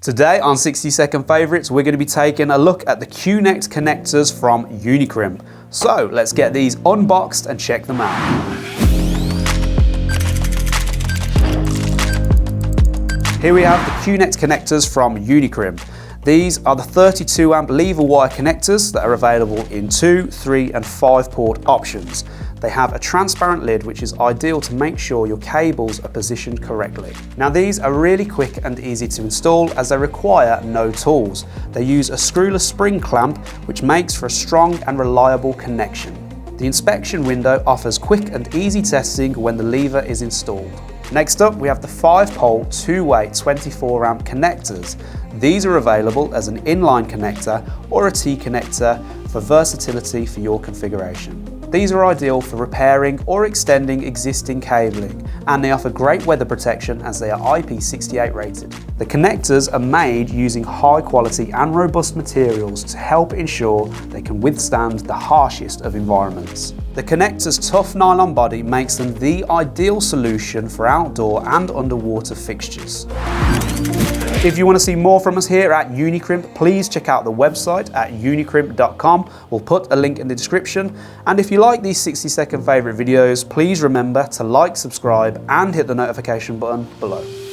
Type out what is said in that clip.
Today on 60-second favourites, we're going to be taking a look at the Q-Nect connectors from Unicrimp. So let's get these unboxed and check them out. Here we have the Q-Nect connectors from Unicrimp. These are the 32 amp lever wire connectors that are available in 2, 3 and 5 port options. They have a transparent lid which is ideal to make sure your cables are positioned correctly. Now these are really quick and easy to install as they require no tools. They use a screwless spring clamp which makes for a strong and reliable connection. The inspection window offers quick and easy testing when the lever is installed. Next up we have the 5-pole 2-way 24 amp connectors. These are available as an inline connector or a T-connector for versatility for your configuration. These are ideal for repairing or extending existing cabling, and they offer great weather protection as they are IP68 rated. The connectors are made using high quality and robust materials to help ensure they can withstand the harshest of environments. The connector's tough nylon body makes them the ideal solution for outdoor and underwater fixtures. If you want to see more from us here at Unicrimp, please check out the website at unicrimp.com. We'll put a link in the description. And if you like these 60-second favourite videos, please remember to like, subscribe and hit the notification button below.